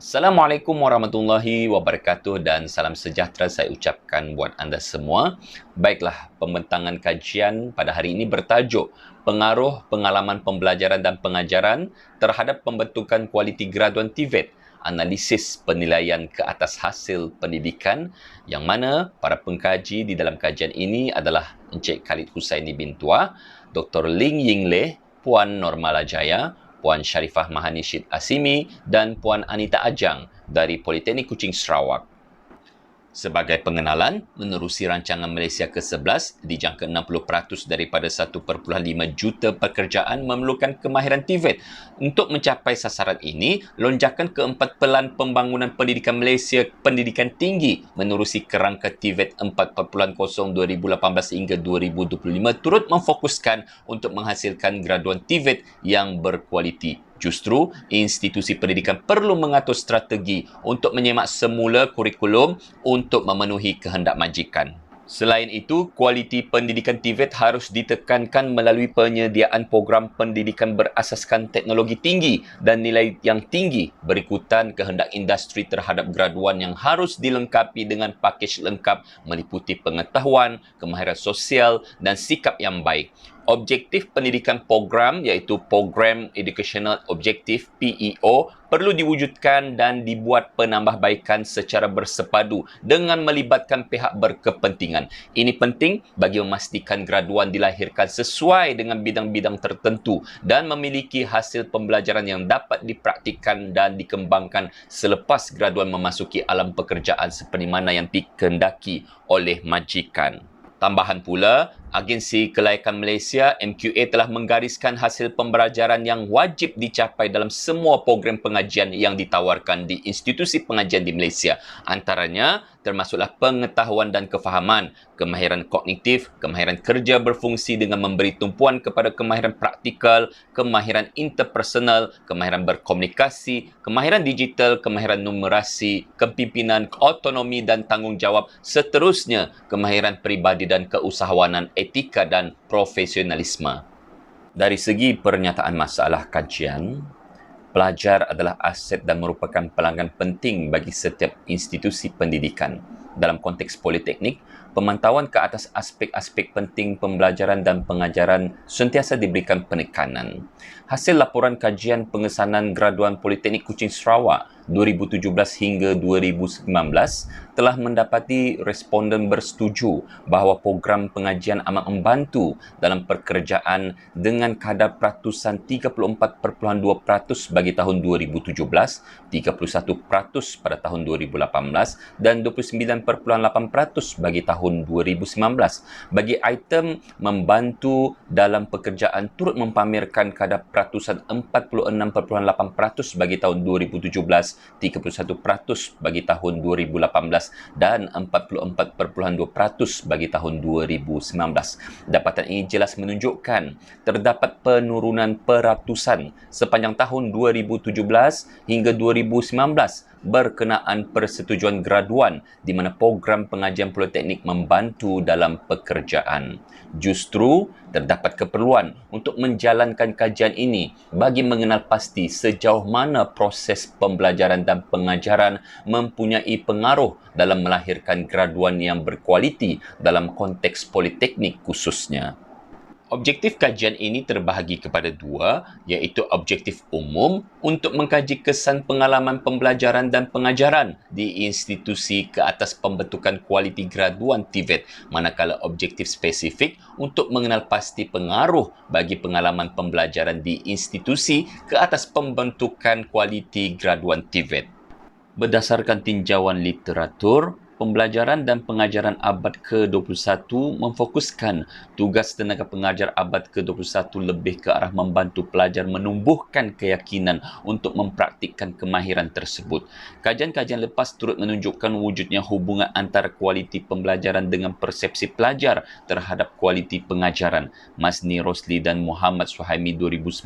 Assalamualaikum warahmatullahi wabarakatuh dan salam sejahtera saya ucapkan buat anda semua. Baiklah, pembentangan kajian pada hari ini bertajuk Pengaruh Pengalaman Pembelajaran dan Pengajaran terhadap Pembentukan Kualiti Graduan TVET, Analisis Penilaian ke atas Hasil Pendidikan, yang mana para pengkaji di dalam kajian ini adalah Encik Khalid Husaini bin Tua, Dr. Ling Yingleh, Puan Normala Jaya, Puan Sharifah Mahani Syed Asimi dan Puan Anita Ajang dari Politeknik Kuching Sarawak. Sebagai pengenalan, menerusi rancangan Malaysia ke-11, dijangka 60% daripada 1.5 juta pekerjaan memerlukan kemahiran TVET. Untuk mencapai sasaran ini, lonjakan keempat pelan pembangunan pendidikan Malaysia pendidikan tinggi menerusi kerangka TVET 4.0 2018 hingga 2025 turut memfokuskan untuk menghasilkan graduan TVET yang berkualiti. Justru, institusi pendidikan perlu mengatur strategi untuk menyemak semula kurikulum untuk memenuhi kehendak majikan. Selain itu, kualiti pendidikan TVET harus ditekankan melalui penyediaan program pendidikan berasaskan teknologi tinggi dan nilai yang tinggi berikutan kehendak industri terhadap graduan yang harus dilengkapi dengan pakej lengkap meliputi pengetahuan, kemahiran sosial dan sikap yang baik. Objektif pendidikan program iaitu Program Educational Objective PEO perlu diwujudkan dan dibuat penambahbaikan secara bersepadu dengan melibatkan pihak berkepentingan. Ini penting bagi memastikan graduan dilahirkan sesuai dengan bidang-bidang tertentu dan memiliki hasil pembelajaran yang dapat dipraktikkan dan dikembangkan selepas graduan memasuki alam pekerjaan seperti mana yang dikehendaki oleh majikan. Tambahan pula, Agensi Kelayakan Malaysia MQA telah menggariskan hasil pembelajaran yang wajib dicapai dalam semua program pengajian yang ditawarkan di institusi pengajian di Malaysia. Antaranya termasuklah pengetahuan dan kefahaman, kemahiran kognitif, kemahiran kerja berfungsi dengan memberi tumpuan kepada kemahiran praktikal, kemahiran interpersonal, kemahiran berkomunikasi, kemahiran digital, kemahiran numerasi, kepimpinan, autonomi dan tanggungjawab, seterusnya kemahiran peribadi dan keusahawanan, etika dan profesionalisme. Dari segi pernyataan masalah kajian, pelajar adalah aset dan merupakan pelanggan penting bagi setiap institusi pendidikan. Dalam konteks politeknik, pemantauan ke atas aspek-aspek penting pembelajaran dan pengajaran sentiasa diberikan penekanan. Hasil laporan kajian pengesanan graduan Politeknik Kuching Sarawak 2017 hingga 2019 telah mendapati responden bersetuju bahawa program pengajian amat membantu dalam pekerjaan dengan kadar peratusan 34.2% bagi tahun 2017, 31% pada tahun 2018 dan 29.8% bagi tahun 2019. Bagi item membantu dalam pekerjaan turut mempamerkan kadar peratusan 46.8% bagi tahun 2017, 31% bagi tahun 2018 dan 44.2% bagi tahun 2019. Dapatan ini jelas menunjukkan terdapat penurunan peratusan sepanjang tahun 2017 hingga 2019 berkenaan persetujuan graduan di mana program pengajian politeknik membantu dalam pekerjaan. Justru, terdapat keperluan untuk menjalankan kajian ini bagi mengenal pasti sejauh mana proses pembelajaran dan pengajaran mempunyai pengaruh dalam melahirkan graduan yang berkualiti dalam konteks politeknik khususnya. Objektif kajian ini terbahagi kepada dua, iaitu objektif umum untuk mengkaji kesan pengalaman pembelajaran dan pengajaran di institusi ke atas pembentukan kualiti graduan TVET, manakala objektif spesifik untuk mengenal pasti pengaruh bagi pengalaman pembelajaran di institusi ke atas pembentukan kualiti graduan TVET. Berdasarkan tinjauan literatur, pembelajaran dan pengajaran abad ke-21 memfokuskan tugas tenaga pengajar abad ke-21 lebih ke arah membantu pelajar menumbuhkan keyakinan untuk mempraktikkan kemahiran tersebut. Kajian-kajian lepas turut menunjukkan wujudnya hubungan antara kualiti pembelajaran dengan persepsi pelajar terhadap kualiti pengajaran. Masni Rosli dan Muhammad Suhaimi 2019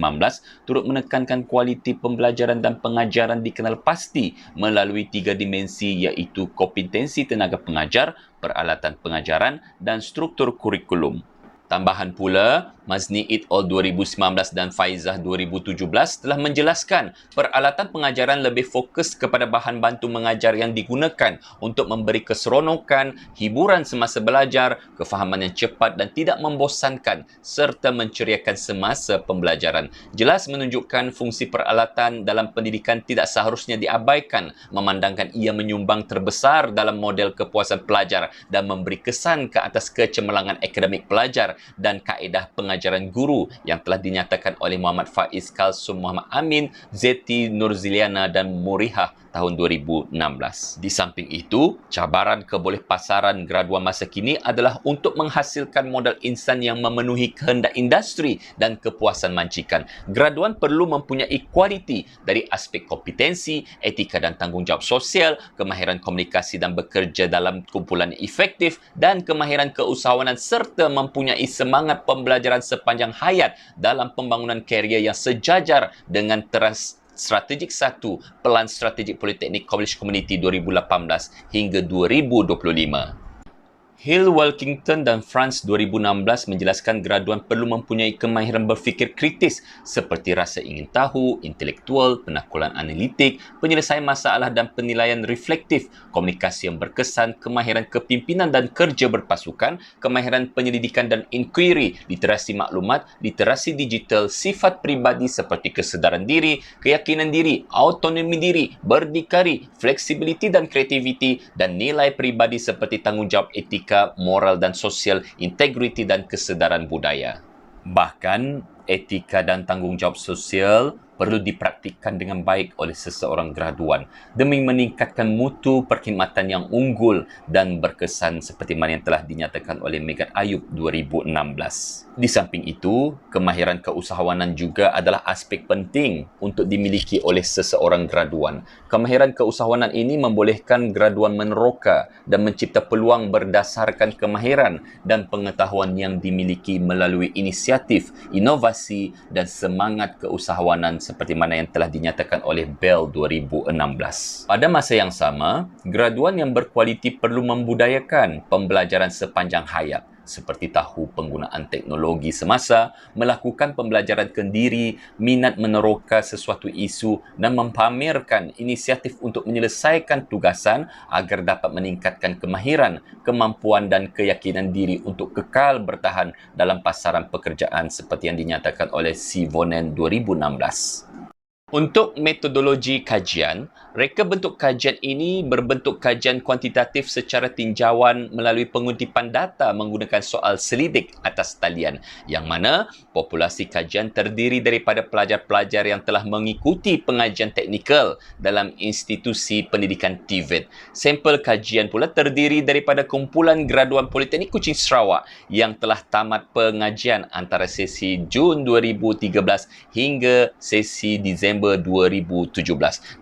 turut menekankan kualiti pembelajaran dan pengajaran dikenal pasti melalui tiga dimensi iaitu kompetensi tenaga pengajar, peralatan pengajaran dan struktur kurikulum. Tambahan pula, Mazni et al. 2019 dan Faizah 2017 telah menjelaskan peralatan pengajaran lebih fokus kepada bahan bantu mengajar yang digunakan untuk memberi keseronokan, hiburan semasa belajar, kefahaman yang cepat dan tidak membosankan serta menceriakan semasa pembelajaran. Jelas menunjukkan fungsi peralatan dalam pendidikan tidak seharusnya diabaikan, memandangkan ia menyumbang terbesar dalam model kepuasan pelajar dan memberi kesan ke atas kecemerlangan akademik pelajar dan kaedah pengajaran guru yang telah dinyatakan oleh Muhammad Faiz Kalsum, Muhammad Amin, Zeti Nurziliana dan Murihah tahun 2016. Di samping itu, cabaran kebolehpasaran graduan masa kini adalah untuk menghasilkan modal insan yang memenuhi kehendak industri dan kepuasan majikan. Graduan perlu mempunyai kualiti dari aspek kompetensi, etika dan tanggungjawab sosial, kemahiran komunikasi dan bekerja dalam kumpulan efektif dan kemahiran keusahawanan serta mempunyai semangat pembelajaran sepanjang hayat dalam pembangunan karier yang sejajar dengan Strategik 1 Pelan Strategik Politeknik College Community 2018 hingga 2025. Hill Wilkington dan France 2016 menjelaskan graduan perlu mempunyai kemahiran berfikir kritis seperti rasa ingin tahu, intelektual, penakulan analitik, penyelesaian masalah dan penilaian reflektif, komunikasi yang berkesan, kemahiran kepimpinan dan kerja berpasukan, kemahiran penyelidikan dan inquiry, literasi maklumat, literasi digital, sifat pribadi seperti kesedaran diri, keyakinan diri, autonomi diri, berdikari, fleksibiliti dan kreativiti, dan nilai pribadi seperti tanggungjawab etika, moral dan sosial, integriti dan kesedaran budaya. Bahkan, etika dan tanggungjawab sosial perlu dipraktikkan dengan baik oleh seseorang graduan demi meningkatkan mutu perkhidmatan yang unggul dan berkesan seperti mana yang telah dinyatakan oleh Megat Ayub 2016. Di samping itu, kemahiran keusahawanan juga adalah aspek penting untuk dimiliki oleh seseorang graduan. Kemahiran keusahawanan ini membolehkan graduan meneroka dan mencipta peluang berdasarkan kemahiran dan pengetahuan yang dimiliki melalui inisiatif, inovasi dan semangat keusahawanan seperti mana yang telah dinyatakan oleh Bell 2016. Pada masa yang sama, graduan yang berkualiti perlu membudayakan pembelajaran sepanjang hayat seperti tahu penggunaan teknologi semasa, melakukan pembelajaran kendiri, minat meneroka sesuatu isu dan mempamerkan inisiatif untuk menyelesaikan tugasan agar dapat meningkatkan kemahiran, kemampuan dan keyakinan diri untuk kekal bertahan dalam pasaran pekerjaan seperti yang dinyatakan oleh Sivonen 2016. Untuk metodologi kajian, reka bentuk kajian ini berbentuk kajian kuantitatif secara tinjauan melalui pengutipan data menggunakan soal selidik atas talian yang mana populasi kajian terdiri daripada pelajar-pelajar yang telah mengikuti pengajian teknikal dalam institusi pendidikan TVET. Sampel kajian pula terdiri daripada kumpulan graduan Politeknik Kuching Sarawak yang telah tamat pengajian antara sesi Jun 2013 hingga sesi Disember 2017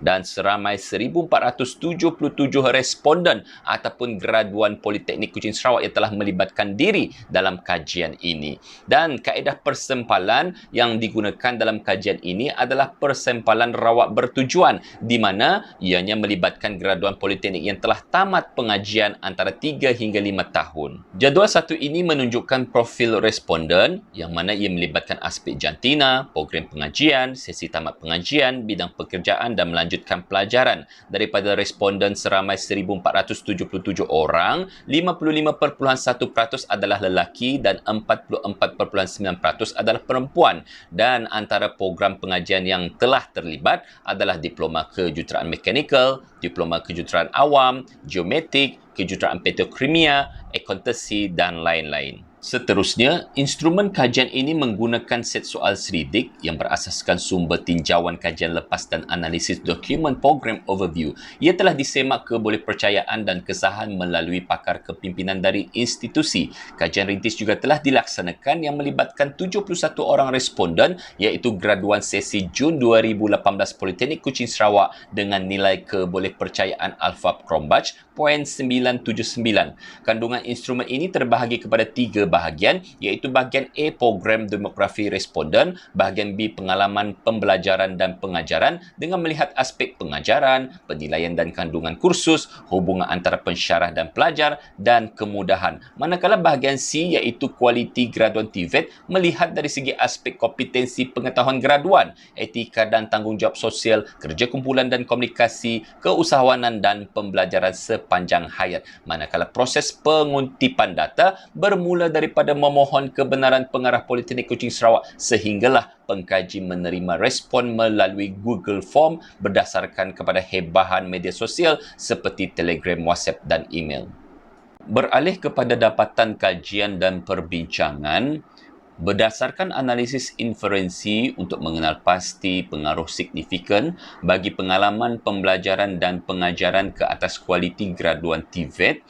dan seramai 1,477 responden ataupun graduan Politeknik Kuching Sarawak yang telah melibatkan diri dalam kajian ini. Dan kaedah persempalan yang digunakan dalam kajian ini adalah persempalan rawat bertujuan di mana ianya melibatkan graduan Politeknik yang telah tamat pengajian antara 3 hingga 5 tahun. Jadual satu ini menunjukkan profil responden yang mana ia melibatkan aspek jantina, program pengajian, sesi tamat pengajian, bidang pekerjaan dan melanjutkan pelajaran. Daripada responden seramai 1,477 orang, 55.1% adalah lelaki dan 44.9% adalah perempuan. Dan antara program pengajian yang telah terlibat adalah Diploma Kejuruteraan Mekanikal, Diploma Kejuruteraan Awam, Geometrik, Kejuruteraan Petrokimia, Akuntansi dan lain-lain. Seterusnya, instrumen kajian ini menggunakan set soal selidik yang berasaskan sumber tinjauan kajian lepas dan analisis dokumen program overview. Ia telah disemak kebolehpercayaan dan kesahan melalui pakar kepimpinan dari institusi. Kajian rintis juga telah dilaksanakan yang melibatkan 71 orang responden iaitu graduan sesi Jun 2018 Politeknik Kuching Sarawak dengan nilai kebolehpercayaan Alpha Cronbach 0.979. Kandungan instrumen ini terbahagi kepada 3 bahagian, iaitu bahagian A, program demografi responden, bahagian B, pengalaman pembelajaran dan pengajaran dengan melihat aspek pengajaran, penilaian dan kandungan kursus, hubungan antara pensyarah dan pelajar dan kemudahan. Manakala bahagian C, iaitu kualiti graduan TVET, melihat dari segi aspek kompetensi pengetahuan graduan, etika dan tanggungjawab sosial, kerja kumpulan dan komunikasi, keusahawanan dan pembelajaran sepanjang hayat. Manakala proses penguntipan data bermula daripada memohon kebenaran pengarah Politeknik Kuching Sarawak sehinggalah pengkaji menerima respon melalui Google Form berdasarkan kepada hebahan media sosial seperti Telegram, WhatsApp dan email. Beralih kepada dapatan kajian dan perbincangan, berdasarkan analisis inferensi untuk mengenal pasti pengaruh signifikan bagi pengalaman pembelajaran dan pengajaran ke atas kualiti graduan TVET,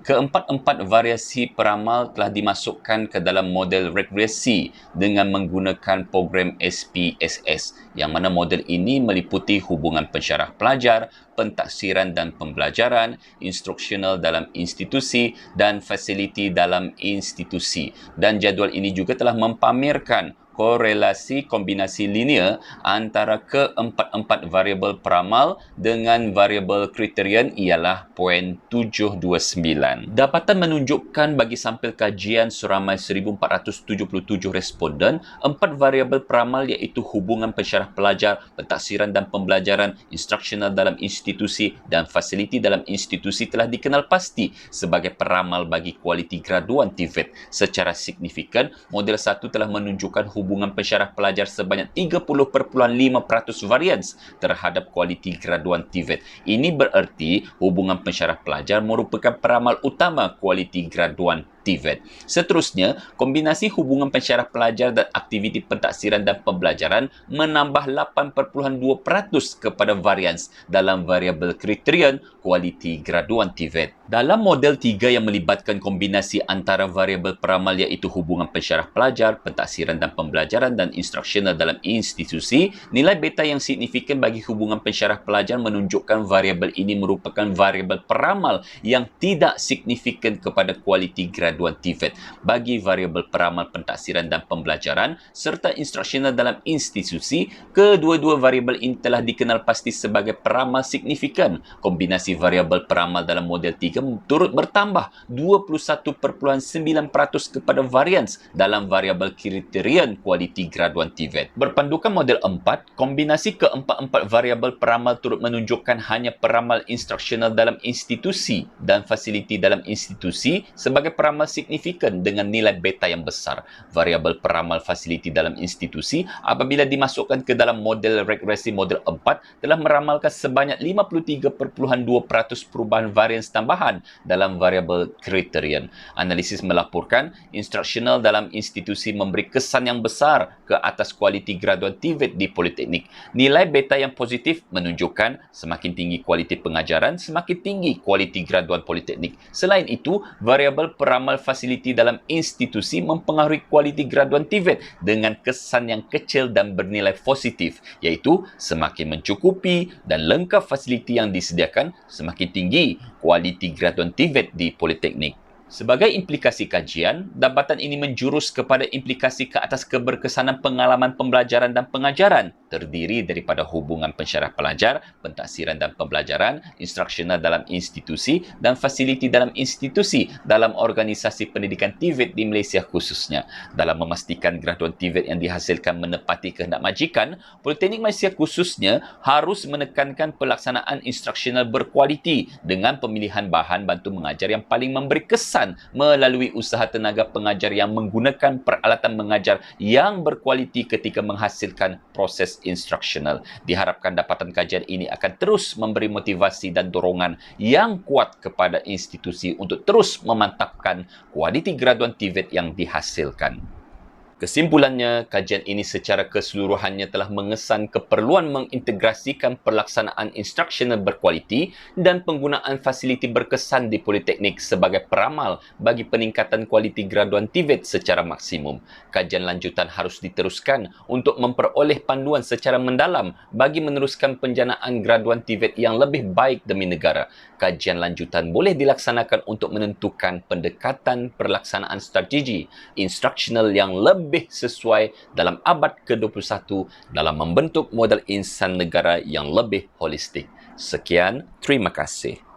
keempat-empat variasi peramal telah dimasukkan ke dalam model regresi dengan menggunakan program SPSS, yang mana model ini meliputi hubungan pensyarah pelajar, pentaksiran dan pembelajaran, instruksional dalam institusi dan fasiliti dalam institusi. Dan jadual ini juga telah mempamerkan korelasi kombinasi linear antara keempat-empat variabel peramal dengan variabel kriterian ialah 0.729. Dapatan menunjukkan bagi sampel kajian seramai 1,477 responden, empat variabel peramal iaitu hubungan pensyarah pelajar, pentaksiran dan pembelajaran, instruksional dalam institusi dan fasiliti dalam institusi telah dikenal pasti sebagai peramal bagi kualiti graduan TVET. Secara signifikan, model 1 telah menunjukkan hubungan pensyarah pelajar sebanyak 30.5% varians terhadap kualiti graduan TVET. Ini bererti hubungan pensyarah pelajar merupakan peramal utama kualiti graduan TVET. Seterusnya, kombinasi hubungan pensyarah pelajar dan aktiviti pentaksiran dan pembelajaran menambah 8.2% kepada varians dalam variabel kriterian kualiti graduan TVET. Dalam model 3 yang melibatkan kombinasi antara variabel peramal iaitu hubungan pensyarah pelajar, pentaksiran dan pembelajaran dan instruksional dalam institusi, nilai beta yang signifikan bagi hubungan pensyarah pelajar menunjukkan variabel ini merupakan variabel peramal yang tidak signifikan kepada kualiti graduan TVET. Bagi variabel peramal pentaksiran dan pembelajaran serta instruksional dalam institusi, kedua-dua variabel ini telah dikenal pasti sebagai peramal signifikan. Kombinasi variabel peramal dalam model 3 turut bertambah 21.9% kepada varians dalam variabel kriterian kualiti graduan TVET. Berpandukan model 4, kombinasi keempat-empat variabel peramal turut menunjukkan hanya peramal instruksional dalam institusi dan fasiliti dalam institusi sebagai peramal signifikan dengan nilai beta yang besar. Variabel peramal fasiliti dalam institusi apabila dimasukkan ke dalam model regresi model 4 telah meramalkan sebanyak 53.2% perubahan varians tambahan dalam variabel kriterian. Analisis melaporkan instruksional dalam institusi memberi kesan yang besar ke atas kualiti graduan TVET di Politeknik. Nilai beta yang positif menunjukkan semakin tinggi kualiti pengajaran, semakin tinggi kualiti graduan Politeknik. Selain itu, variabel peramal fasiliti dalam institusi mempengaruhi kualiti graduan TVET dengan kesan yang kecil dan bernilai positif, iaitu semakin mencukupi dan lengkap fasiliti yang disediakan, semakin tinggi kualiti graduan TVET di Politeknik. Sebagai implikasi kajian, dapatan ini menjurus kepada implikasi ke atas keberkesanan pengalaman pembelajaran dan pengajaran, terdiri daripada hubungan pensyarah pelajar, pentaksiran dan pembelajaran, instruksional dalam institusi dan fasiliti dalam institusi dalam organisasi pendidikan TVET di Malaysia khususnya. Dalam memastikan graduan TVET yang dihasilkan menepati kehendak majikan, Politeknik Malaysia khususnya harus menekankan pelaksanaan instruksional berkualiti dengan pemilihan bahan bantu mengajar yang paling memberi kesan melalui usaha tenaga pengajar yang menggunakan peralatan mengajar yang berkualiti ketika menghasilkan proses instruksional. Diharapkan dapatan kajian ini akan terus memberi motivasi dan dorongan yang kuat kepada institusi untuk terus memantapkan kualiti graduan TVET yang dihasilkan. Kesimpulannya, kajian ini secara keseluruhannya telah mengesan keperluan mengintegrasikan pelaksanaan instruksional berkualiti dan penggunaan fasiliti berkesan di Politeknik sebagai peramal bagi peningkatan kualiti graduan TVET secara maksimum. Kajian lanjutan harus diteruskan untuk memperoleh panduan secara mendalam bagi meneruskan penjanaan graduan TVET yang lebih baik demi negara. Kajian lanjutan boleh dilaksanakan untuk menentukan pendekatan pelaksanaan strategi instruksional yang lebih sesuai dalam abad ke-21 dalam membentuk model insan negara yang lebih holistik. Sekian, terima kasih.